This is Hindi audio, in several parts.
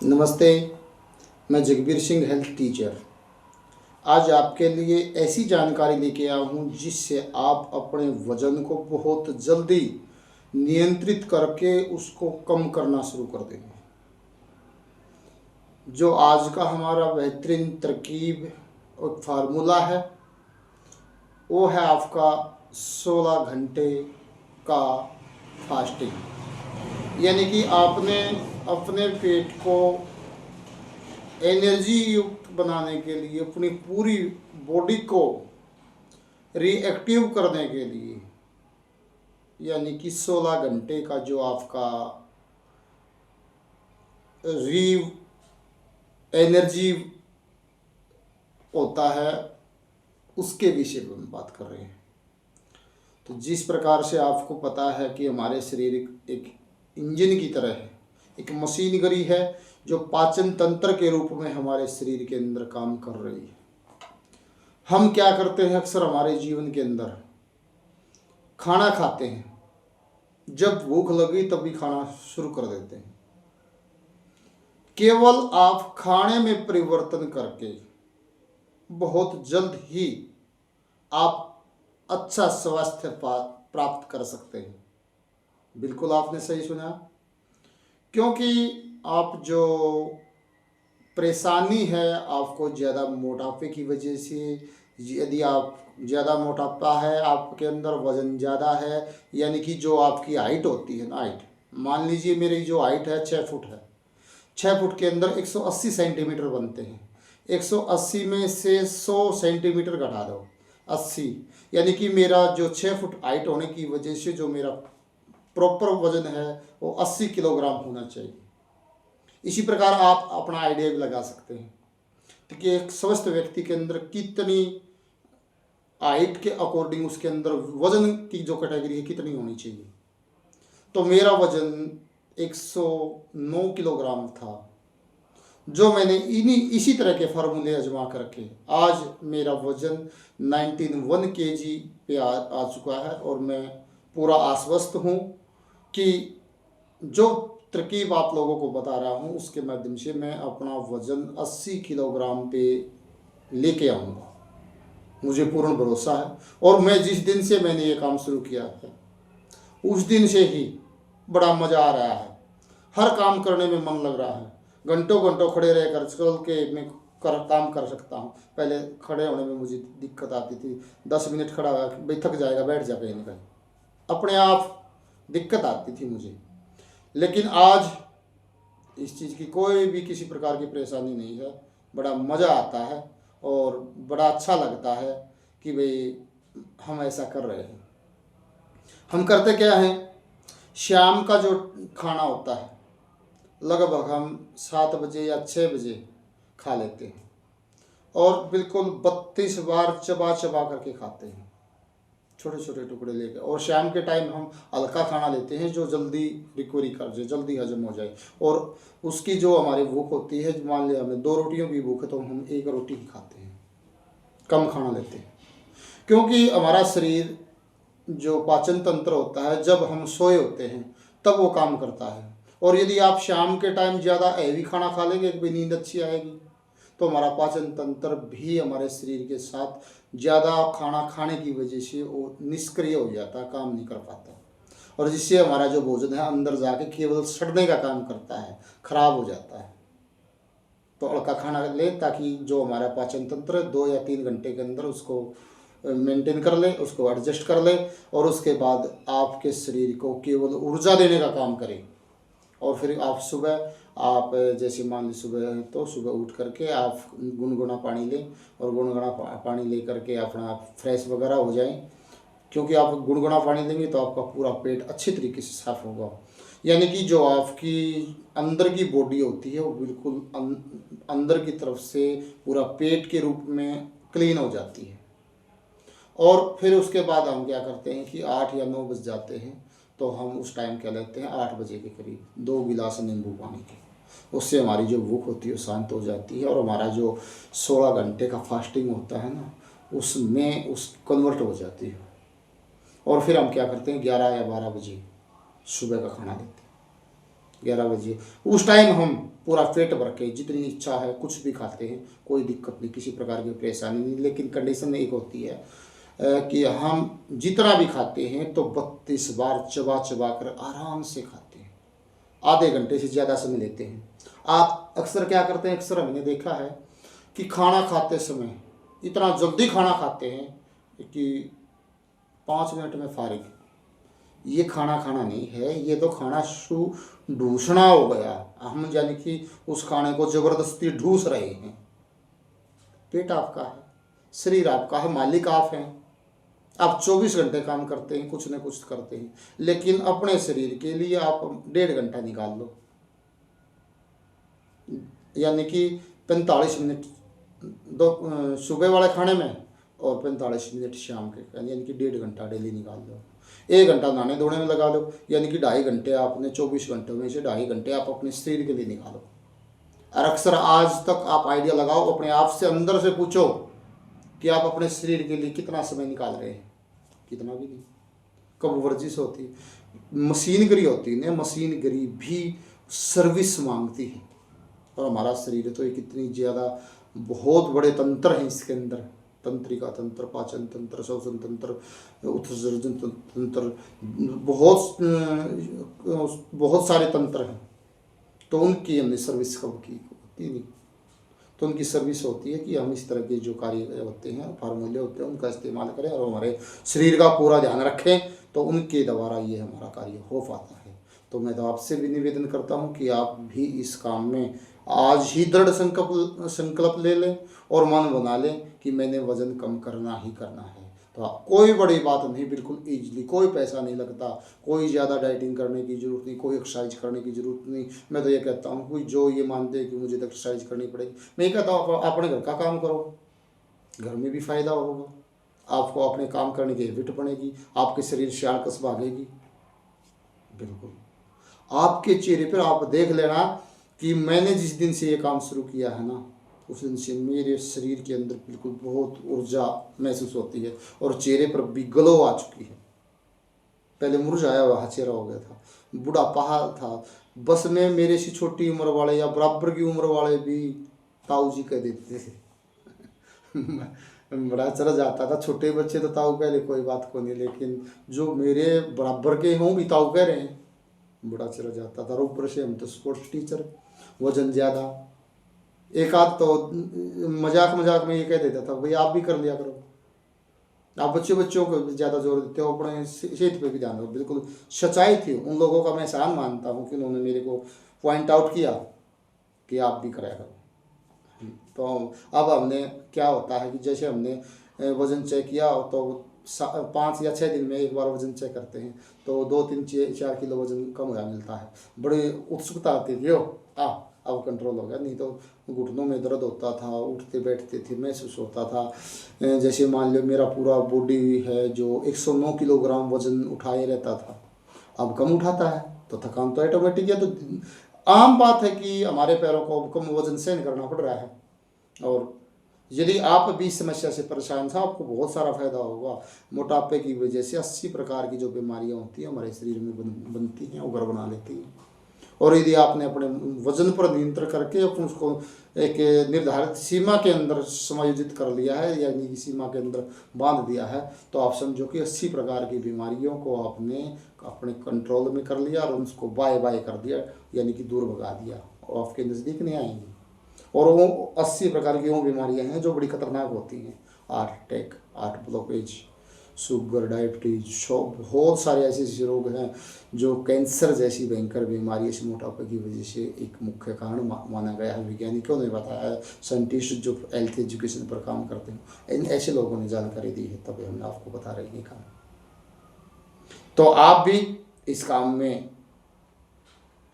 नमस्ते। मैं जगबीर सिंह, हेल्थ टीचर। आज आपके लिए ऐसी जानकारी लेके आया हूँ जिससे आप अपने वज़न को बहुत जल्दी नियंत्रित करके उसको कम करना शुरू कर देंगे। जो आज का हमारा बेहतरीन तरकीब और फार्मूला है वो है आपका 16 घंटे का फास्टिंग। यानी कि आपने अपने पेट को एनर्जी युक्त बनाने के लिए, अपनी पूरी बॉडी को रिएक्टिव करने के लिए, यानी कि 16 घंटे का जो आपका री एनर्जी होता है उसके विषय में हम बात कर रहे हैं। तो जिस प्रकार से आपको पता है कि हमारे शरीर एक इंजन की तरह है, एक मशीनरी है जो पाचन तंत्र के रूप में हमारे शरीर के अंदर काम कर रही है। हम क्या करते हैं अक्सर हमारे जीवन के अंदर, खाना खाते हैं, जब भूख लगी तभी खाना शुरू कर देते हैं। केवल आप खाने में परिवर्तन करके बहुत जल्द ही आप अच्छा स्वास्थ्य प्राप्त कर सकते हैं। बिल्कुल आपने सही सुना, क्योंकि आप जो परेशानी है आपको ज़्यादा मोटापे की वजह से, यदि आप ज़्यादा मोटापा है आपके अंदर, वज़न ज़्यादा है, यानी कि जो आपकी हाइट होती है ना, हाइट मान लीजिए मेरी जो हाइट है 6 फुट है, 6 फुट के अंदर 180 सेंटीमीटर बनते हैं। 180 में से 100 सेंटीमीटर घटा दो, 80, यानी कि मेरा जो 6 फुट हाइट होने की वजह से जो मेरा प्रॉपर वजन है वो 80 किलोग्राम होना चाहिए। इसी प्रकार आप अपना आइडिया भी लगा सकते हैं कि एक स्वस्थ व्यक्ति के अंदर कितनी हाइट के अकॉर्डिंग उसके अंदर वजन की जो कैटेगरी है कितनी होनी चाहिए। तो मेरा वजन 109 किलोग्राम था, जो मैंने इसी तरह के फार्मूले आजमा करके आज मेरा वजन 91 केजी पे आ चुका है। और मैं पूरा आश्वस्त हूँ कि जो तरकीब आप लोगों को बता रहा हूँ उसके माध्यम से मैं अपना वज़न 80 किलोग्राम पे लेके आऊँगा। मुझे पूर्ण भरोसा है। और मैं जिस दिन से मैंने ये काम शुरू किया है उस दिन से ही बड़ा मज़ा आ रहा है। हर काम करने में मन लग रहा है। घंटों घंटों खड़े रहकर चल के मैं काम कर सकता हूँ। पहले खड़े होने में मुझे दिक्कत आती थी, 10 मिनट खड़ा हुआ भाई थक जाएगा, बैठ जा कहीं ना कहीं, अपने आप दिक्कत आती थी मुझे। लेकिन आज इस चीज़ की कोई भी किसी प्रकार की परेशानी नहीं है। बड़ा मज़ा आता है और बड़ा अच्छा लगता है कि भाई हम ऐसा कर रहे हैं। हम करते क्या हैं, शाम का जो खाना होता है लगभग हम 7 बजे या 6 बजे खा लेते हैं और बिल्कुल 32 बार चबा चबा करके खाते हैं, छोटे छोटे टुकड़े लेकर। और शाम के टाइम हम हल्का खाना लेते हैं जो जल्दी रिकवरी कर जाए, जल्दी हजम हो जाए। और उसकी जो हमारी भूख होती है, मान लिया हमें 2 रोटियों की भूख है तो हम 1 रोटी ही खाते हैं, कम खाना लेते हैं। क्योंकि हमारा शरीर जो पाचन तंत्र होता है जब हम सोए होते हैं तब वो काम करता है। और यदि आप शाम के टाइम ज़्यादा हैवी खाना खा लेंगे, भी नींद अच्छी आएगी, तो हमारा पाचन तंत्र भी हमारे शरीर के साथ ज़्यादा खाना खाने की वजह से वो निष्क्रिय हो जाता है, काम नहीं कर पाता। और जिससे हमारा जो भोजन है अंदर जाके केवल सड़ने का काम करता है, खराब हो जाता है। तो हल्का खाना लें ताकि जो हमारा पाचन तंत्र 2 या 3 घंटे के अंदर उसको मेंटेन कर ले, उसको एडजस्ट कर ले और उसके बाद आपके शरीर को केवल ऊर्जा देने का काम करें। और फिर आप सुबह, आप जैसे मान ली सुबह है तो सुबह उठ करके आप गुनगुना पानी लें और गुनगुना पानी ले करके अपना फ्रेश वगैरह हो जाएं। क्योंकि आप गुनगुना पानी लेंगे तो आपका पूरा पेट अच्छी तरीके से साफ होगा। यानी कि जो आपकी अंदर की बॉडी होती है वो बिल्कुल अंदर की तरफ से पूरा पेट के रूप में क्लीन हो जाती है। और फिर उसके बाद हम क्या करते हैं कि 8 या 9 बज जाते हैं तो हम उस टाइम क्या लेते हैं, 8 बजे के करीब 2 गिलास नींबू पानी के। उससे हमारी जो भूख होती है वो शांत हो जाती है और हमारा जो 16 घंटे का फास्टिंग होता है ना उसमें उस कन्वर्ट हो जाती है। और फिर हम क्या करते हैं, 11 या 12 बजे सुबह का खाना लेते हैं। 11 बजे उस टाइम हम पूरा पेट भर के जितनी इच्छा है कुछ भी खाते हैं, कोई दिक्कत नहीं, किसी प्रकार की परेशानी नहीं। लेकिन कंडीशन एक होती है कि हम जितना भी खाते हैं तो 32 बार चबा चबा कर आराम से खाते हैं, आधे घंटे से ज़्यादा समय लेते हैं। आप अक्सर क्या करते हैं, अक्सर हमने देखा है कि खाना खाते समय इतना जल्दी खाना खाते हैं कि 5 मिनट में फारिग। ये खाना खाना नहीं है, ये तो खाना ढूंसना हो गया। हम यानी कि उस खाने को ज़बरदस्ती ढूंस रहे हैं। पेट आपका है, शरीर आपका है, मालिक आप हैं। आप 24 घंटे काम करते हैं, कुछ न कुछ करते हैं, लेकिन अपने शरीर के लिए आप 1.5 घंटा निकाल लो, यानी कि 45 मिनट दो सुबह वाले खाने में और 45 मिनट शाम के, यानी कि 1.5 घंटा डेली निकाल लो। 1 घंटा नहाने धोने में लगा लो, यानी कि 2.5 घंटे आपने 24 घंटों में से 2.5 घंटे आप अपने शरीर के लिए निकालो। और अक्सर आज तक आप आइडिया लगाओ, अपने आप से अंदर से पूछो कि आप अपने शरीर के लिए कितना समय निकाल रहे हैं। कितना भी नहीं। कब वर्जिश होती है, मशीनगरी होती है, मशीनगरी भी सर्विस मांगती है। और हमारा शरीर तो एक इतनी ज़्यादा बहुत बड़े तंत्र हैं इसके अंदर, तंत्रिका तंत्र, पाचन तंत्र, श्वसन तंत्र, उत्सर्जन तंत्र, बहुत बहुत सारे तंत्र हैं। तो उनकी हमने सर्विस कब की होती नहीं। तो उनकी सर्विस होती है कि हम इस तरह के जो कार्य होते हैं, फार्मूले होते हैं, उनका इस्तेमाल करें और हमारे शरीर का पूरा ध्यान रखें, तो उनके द्वारा ये हमारा कार्य हो पाता है। तो मैं तो आपसे भी निवेदन करता हूँ कि आप भी इस काम में आज ही दृढ़ संकल्प ले लें और मन बना लें कि मैंने वज़न कम करना ही करना है। तो कोई बड़ी बात नहीं, बिल्कुल ईजिली, कोई पैसा नहीं लगता, कोई ज़्यादा डाइटिंग करने की ज़रूरत नहीं, कोई एक्सरसाइज करने की ज़रूरत नहीं। मैं तो ये कहता हूँ कोई जो ये मानते हैं कि मुझे तो एक्सरसाइज करनी पड़ेगी, मैं ये कहता हूँ आप अपने घर का काम करो, घर में भी फ़ायदा होगा, आपको अपने काम करने की हैबिट बनेगी, आपके शरीर से आलकस भागेगी। बिल्कुल आपके चेहरे पर आप देख लेना कि मैंने जिस दिन से ये काम शुरू किया है ना, उस दिन से मेरे शरीर के अंदर बिल्कुल बहुत ऊर्जा महसूस होती है और चेहरे पर भी ग्लो आ चुकी है। पहले मुरझाया हुआ चेहरा हो गया था, बुढ़ापा था, बस में मेरे से छोटी उम्र वाले या बराबर की उम्र वाले भी ताऊ जी कह देते थे। बड़ा चला जाता था, छोटे बच्चे तो ताऊ कह ले, कोई बात को नहीं, लेकिन जो मेरे बराबर के हों भी ताऊ कह रहे हैं, बड़ा चला जाता था। और ऊपर से हम तो स्पोर्ट्स टीचर, वजन ज़्यादा, एक आध तो मजाक मजाक में ये कह देता था भाई आप भी कर लिया करो, आप बच्चों को ज़्यादा जोर देते हो, अपने सेहत पे भी ध्यान दो। बिल्कुल सच्चाई थी उन लोगों का, मैं एहसान मानता हूँ कि उन्होंने मेरे को पॉइंट आउट किया कि आप भी कराया करो। तो अब हमने क्या होता है कि जैसे हमने वज़न चेक किया तो 5 या 6 दिन में एक बार वज़न चेक करते हैं, तो 2-3-4 किलो वज़न कम हुआ मिलता है। बड़ी उत्सुकता आती थी, अब कंट्रोल हो गया, नहीं तो घुटनों में दर्द होता था, उठते बैठते थे महसूस होता था। जैसे मान लो मेरा पूरा बॉडी है जो 109 किलोग्राम वज़न उठाए रहता था, अब कम उठाता है, तो थकान तो ऑटोमेटिक है। तो आम बात है कि हमारे पैरों को कम वज़न सहन करना पड़ रहा है। और यदि आप भी इस समस्या से परेशान था, आपको बहुत सारा फायदा होगा। मोटापे की वजह से 80 प्रकार की जो बीमारियां होती हैं हमारे शरीर में बनती हैं, उगर बना लेती हैं। और यदि आपने अपने वजन पर नियंत्रण करके अपन उसको एक निर्धारित सीमा के अंदर समायोजित कर लिया है, यानी कि सीमा के अंदर बांध दिया है, तो आप समझो कि 80 प्रकार की बीमारियों को आपने अपने कंट्रोल में कर लिया और उसको बाय बाय कर दिया, यानी कि दूर भगा दिया और आपके नज़दीक नहीं आएंगी। और वो 80 प्रकार की वो बीमारियां हैं जो बड़ी खतरनाक होती हैं, heart attack, heart blockage, sugar, diabetes, बहुत सारे ऐसे रोग हैं जो कैंसर जैसी भयंकर बीमारी इस मोटापे की वजह से एक मुख्य कारण माना गया है। वैज्ञानिकों ने बताया है, साइंटिस्ट जो हेल्थ एजुकेशन पर काम करते हैं, इन ऐसे लोगों ने जानकारी दी है, तभी हमने आपको बता रहे हैं काम। तो आप भी इस काम में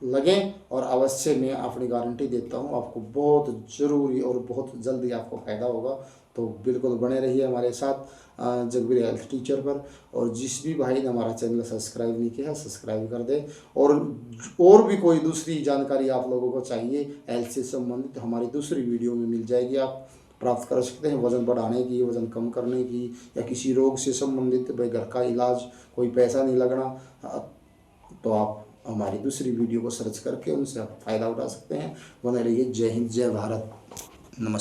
लगें और अवश्य मैं अपनी गारंटी देता हूँ आपको बहुत ज़रूरी और बहुत जल्दी आपको फ़ायदा होगा। तो बिल्कुल बने रहिए हमारे साथ जगबीर हेल्थ टीचर पर। और जिस भी भाई ने हमारा चैनल सब्सक्राइब नहीं किया सब्सक्राइब कर दें। और भी कोई दूसरी जानकारी आप लोगों को चाहिए हेल्थ से संबंधित, हमारी दूसरी वीडियो में मिल जाएगी, आप प्राप्त कर सकते हैं। वज़न बढ़ाने की, वज़न कम करने की, या किसी रोग से संबंधित, भाई घर का इलाज, कोई पैसा नहीं लगना, तो आप हमारी दूसरी वीडियो को सर्च करके उनसे आप फ़ायदा उठा सकते हैं। बने रहिए। जय हिंद, जय भारत, नमस्ते।